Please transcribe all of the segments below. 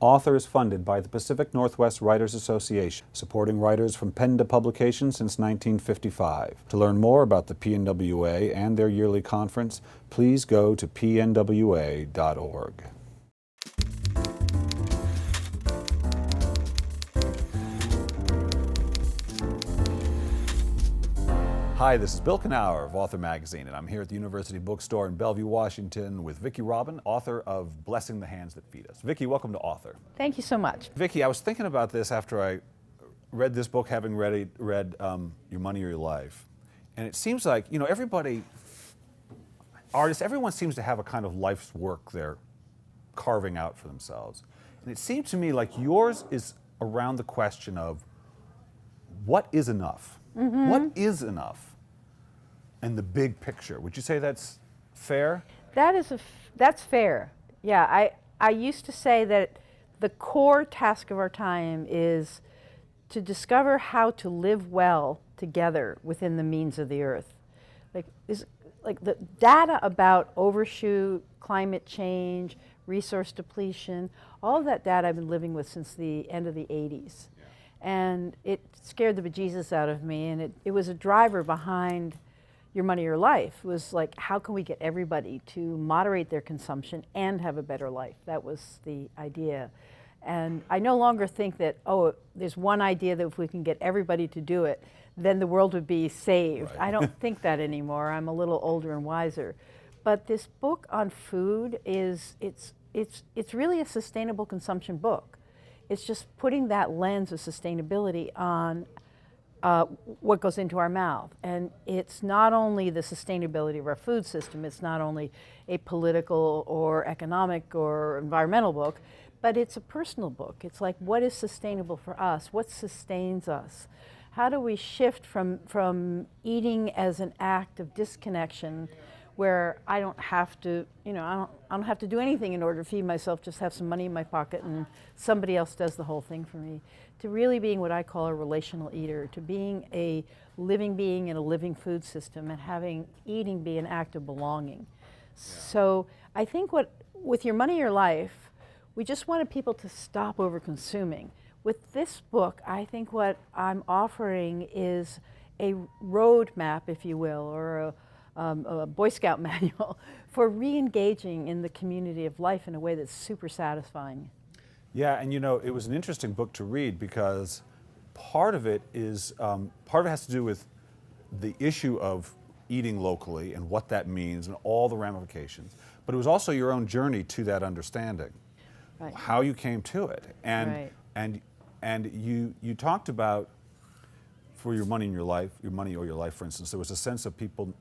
Author is funded by the Pacific Northwest Writers Association, supporting writers from pen to publication since 1955. To learn more about the PNWA and their yearly conference, please go to pnwa.org. Hi, this is Bill Kenower of Author Magazine, and I'm here at the University Bookstore in Bellevue, Washington with Vicki Robin, author of Blessing the Hands That Feed Us. Vicki, welcome to Author. Thank you so much. Vicki, I was thinking about this after I read this book, having read Your Money or Your Life. And it seems like, you know, everyone seems to have a kind of life's work they're carving out for themselves. And it seemed to me like yours is around the question of what is enough? Mm-hmm. What is enough? And the big picture. Would you say that's fair? That's fair. Yeah, I used to say that the core task of our time is to discover how to live well together within the means of the earth. Like the data about overshoot, climate change, resource depletion, all of that data I've been living with since the end of the 80s. Yeah. And it scared the bejesus out of me, and it was a driver behind Your Money, Your Life. It was like, how can we get everybody to moderate their consumption and have a better life? That was the idea. And I no longer think that, oh, there's one idea that if we can get everybody to do it, then the world would be saved. Right. I don't think that anymore. I'm a little older and wiser. But this book on food it's really a sustainable consumption book. It's just putting that lens of sustainability on what goes into our mouth. And it's not only the sustainability of our food system, it's not only a political or economic or environmental book, but it's a personal book. It's like, what is sustainable for us? What sustains us? How do we shift from eating as an act of disconnection, where I don't have to, I don't have to do anything in order to feed myself, just have some money in my pocket and somebody else does the whole thing for me, to really being what I call a relational eater, to being a living being in a living food system and having eating be an act of belonging. Yeah. So I think with Your Money, Your Life, we just wanted people to stop over consuming. With this book, I think what I'm offering is a roadmap, if you will, or a Boy Scout manual for re-engaging in the community of life in a way that's super satisfying. Yeah, and it was an interesting book to read because part of it has to do with the issue of eating locally and what that means and all the ramifications. But it was also your own journey to that understanding, right. How you came to it, and right. and you talked about, for Your Money in Your Life, Your Money or Your Life, for instance, there was a sense of people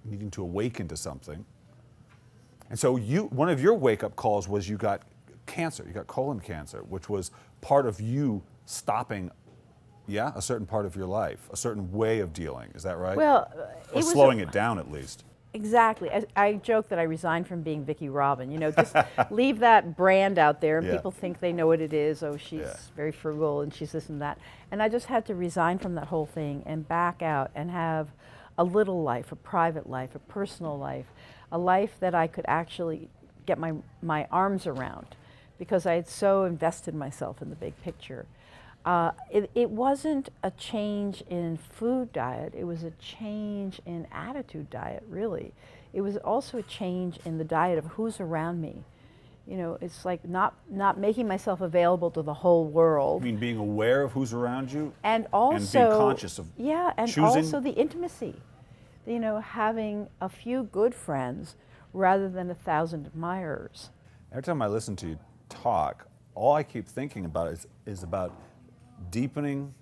needing to awaken to something. And so one of your wake-up calls was you got cancer, you got colon cancer, which was part of you stopping, a certain part of your life, a certain way of dealing, is that right? Well, or slowing it down at least. Exactly. I joke that I resigned from being Vicki Robin. Just leave that brand out there and people think they know what it is. Oh, she's very frugal and she's this and that. And I just had to resign from that whole thing and back out and have a little life, a private life, a personal life, a life that I could actually get my arms around, because I had so invested myself in the big picture. It wasn't a change in food diet, it was a change in attitude diet, really. It was also a change in the diet of who's around me. It's like not making myself available to the whole world. You mean being aware of who's around you? And also and being conscious of choosing? Also the intimacy. Having a few good friends rather than 1,000 admirers. Every time I listen to you talk, all I keep thinking about is about deepening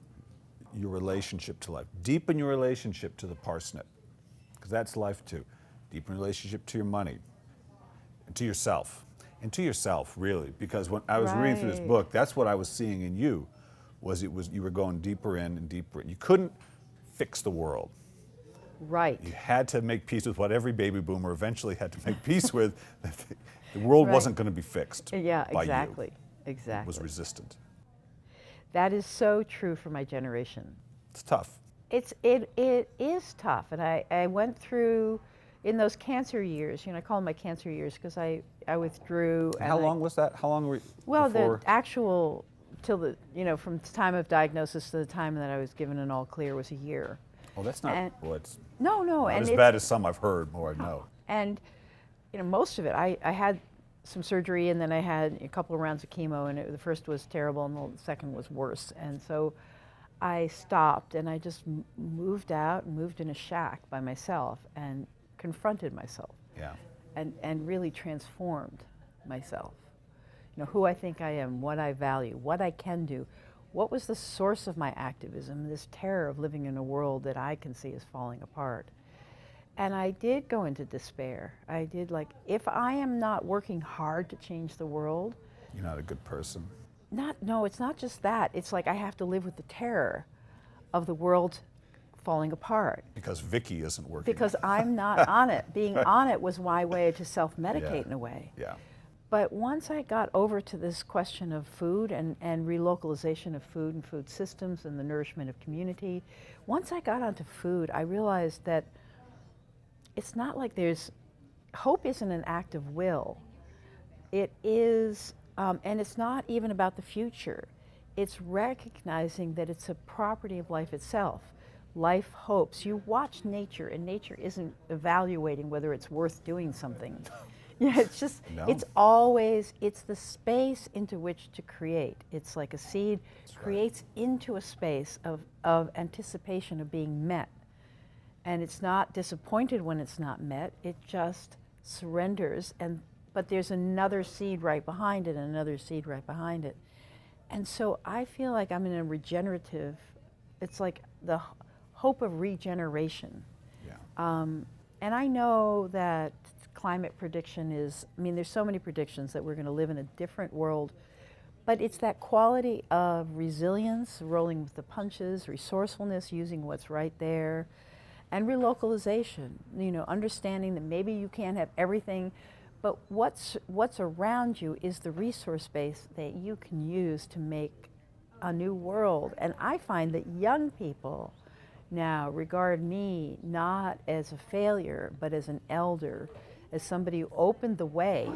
your relationship to life. Deepen your relationship to the parsnip, because that's life too. Deepen your relationship to your money, and to yourself. And to yourself, really, because when I was reading through this book, that's what I was seeing in you, you were going deeper in and deeper in. You couldn't fix the world. Right. You had to make peace with what every baby boomer eventually had to make peace with. The world wasn't going to be fixed by you. Exactly. It was resistant. That is so true for my generation. It's tough. It is tough, and I went through in those cancer years, I call them my cancer years because I withdrew. And how long was that? How long were you Well, before? the actual, till the, from the time of diagnosis to the time that I was given an all clear was a year. Oh, that's not, And- well, it's No, not and as it's, bad as some I've heard, more I know. And, most of it, I had some surgery and then I had a couple of rounds of chemo, and the first was terrible and the second was worse. And so I stopped and I just moved out, moved in a shack by myself and confronted myself. Yeah. And really transformed myself. Who I think I am, what I value, what I can do. What was the source of my activism, this terror of living in a world that I can see is falling apart? And I did go into despair. I did, if I am not working hard to change the world. You're not a good person. No, it's not just that. It's like I have to live with the terror of the world falling apart. Because Vicki isn't working. Because I'm not on it. Being on it was my way to self-medicate in a way. Yeah. But once I got over to this question of food and relocalization of food and food systems and the nourishment of community, once I got onto food, I realized that it's not like hope isn't an act of will. It is, and it's not even about the future. It's recognizing that it's a property of life itself. Life hopes. You watch nature, and nature isn't evaluating whether it's worth doing something. Yeah, it's just, No. it's the space into which to create. It's like a seed creates into a space of anticipation of being met. And it's not disappointed when it's not met, it just surrenders, but there's another seed right behind it and another seed right behind it. And so I feel like I'm in a regenerative, it's like the hope of regeneration. Yeah. And I know that climate prediction is, there's so many predictions that we're going to live in a different world, but it's that quality of resilience, rolling with the punches, resourcefulness, using what's right there, and relocalization, understanding that maybe you can't have everything, but what's around you is the resource base that you can use to make a new world. And I find that young people now regard me not as a failure, but as an elder, as somebody who opened the way.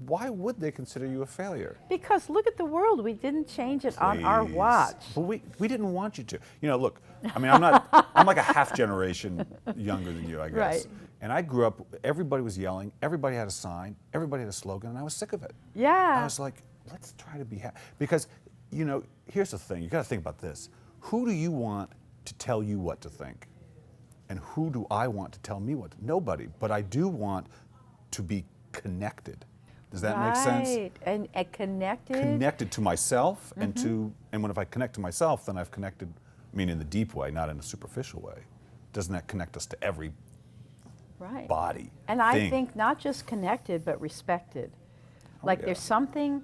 Why would they consider you a failure? Because look at the world, we didn't change it on our watch. But we didn't want you to. Look, I'm like a half generation younger than you, I guess. Right. And I grew up, everybody was yelling, everybody had a sign, everybody had a slogan, and I was sick of it. Yeah. I was like, let's try to be happy. Because, here's the thing, you gotta think about this. Who do you want to tell you what to think? And who do I want to tell me what? Nobody. But I do want to be connected. Does that make sense? Right, and connected. Connected to myself, and when if I connect to myself, then I've connected, in the deep way, not in a superficial way. Doesn't that connect us to every body? And I think not just connected, but respected. There's something,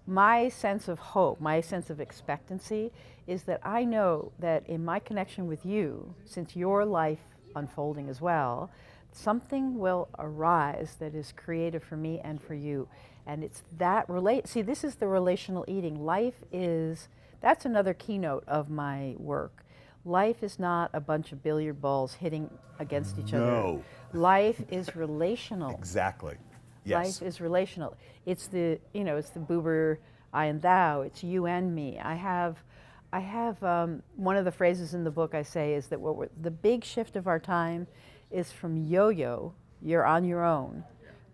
my sense of hope, my sense of expectancy is that I know that in my connection with you, since your life unfolding as well, something will arise that is creative for me and for you. And it's that see, this is the relational eating. That's another keynote of my work. Life is not a bunch of billiard balls hitting against each other. Life is relational. Exactly. Yes. Life is relational. It's the Buber, I and thou. It's you and me. I have one of the phrases in the book I say is that the big shift of our time is from yo-yo, you're on your own,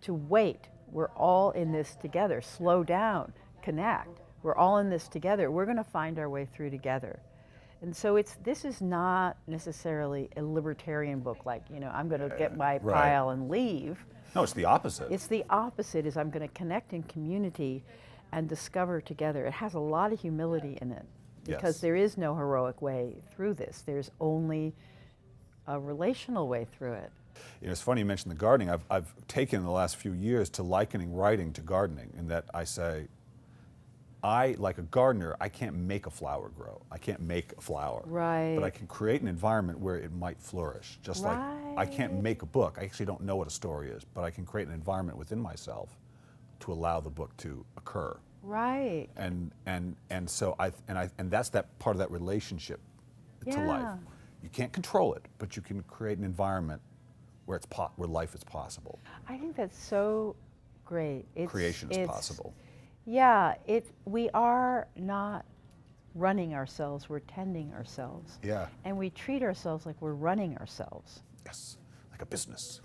to wait, we're all in this together. Slow down, connect. We're all in this together. We're going to find our way through together. And so this is not necessarily a libertarian book I'm going to get my pile and leave. No, it's the opposite. It's the opposite, is I'm going to connect in community and discover together. It has a lot of humility in it because there is no heroic way through this. There's only a relational way through it. It's funny you mentioned the gardening. I've taken in the last few years to likening writing to gardening, in that I say, like a gardener, I can't make a flower grow. I can't make a flower. Right. But I can create an environment where it might flourish. Just like I can't make a book. I actually don't know what a story is, but I can create an environment within myself to allow the book to occur. Right. And so that's that part of that relationship to life. You can't control it, but you can create an environment where where life is possible. I think that's so great. Creation is possible. Yeah, we are not running ourselves, we're tending ourselves. Yeah. And we treat ourselves like we're running ourselves. Yes, like a business.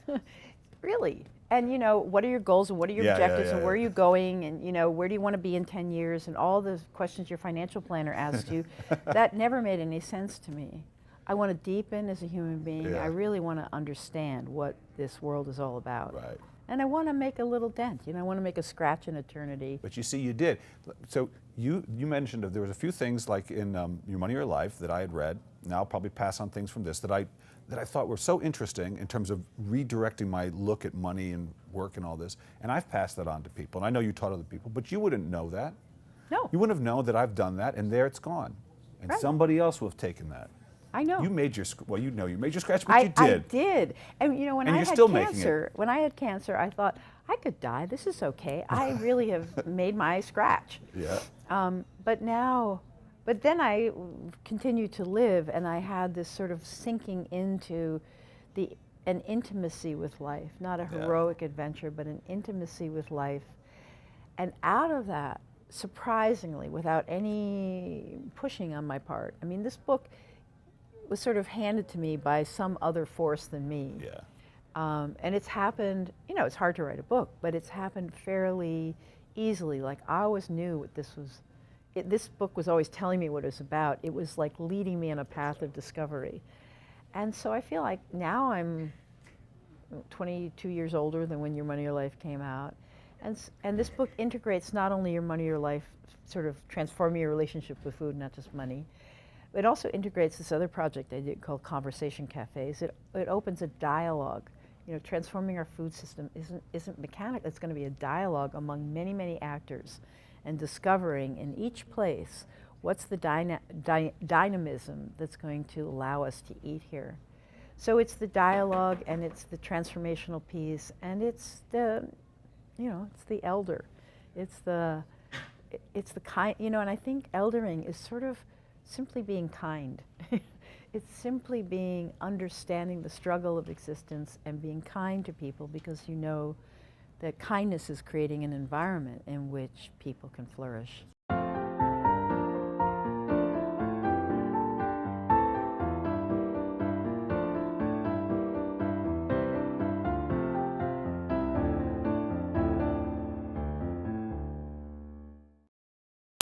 Really. And you know, what are your goals and what are your objectives and where are you going and you know, where do you want to be in 10 years and all the questions your financial planner asked you. That never made any sense to me. I want to deepen as a human being. Yeah. I really want to understand what this world is all about. Right. And I want to make a little dent. You know, I want to make a scratch in eternity. But you see, you did. So you mentioned there was a few things like in Your Money or Your Life that I had read. Now I'll probably pass on things from this that I thought were so interesting in terms of redirecting my look at money and work and all this. And I've passed that on to people. And I know you taught other people, but you wouldn't know that. No. You wouldn't have known that I've done that, and there it's gone. And Right. somebody else will have taken that. I know. You made your, well, you know you made your scratch, but you did. I did. And you know, when And I you're had still making cancer, I thought, I could die. This is okay. I really have made my scratch. Yeah. But then I continued to live, and I had this sort of sinking into an intimacy with life, not a heroic adventure, but an intimacy with life. And out of that, surprisingly, without any pushing on my part, I mean, this book was sort of handed to me by some other force than me. Yeah. And it's happened, you know, it's hard to write a book, but it's happened fairly easily. Like, I always knew what this was. This book was always telling me what it was about. It was like leading me on a path of discovery. And so I feel like now I'm 22 years older than when Your Money or Your Life came out. And this book integrates not only Your Money or Your Life, sort of transforming your relationship with food, not just money, but it also integrates this other project I did called Conversation Cafes. It opens a dialogue. You know, transforming our food system isn't mechanical. It's going to be a dialogue among many, many actors, and discovering in each place what's the dynamism that's going to allow us to eat here. So it's the dialogue, and it's the transformational piece, and it's the, you know, it's the elder. It's the kind, you know, and I think eldering is sort of simply being kind. It's simply understanding the struggle of existence and being kind to people, because you know that kindness is creating an environment in which people can flourish.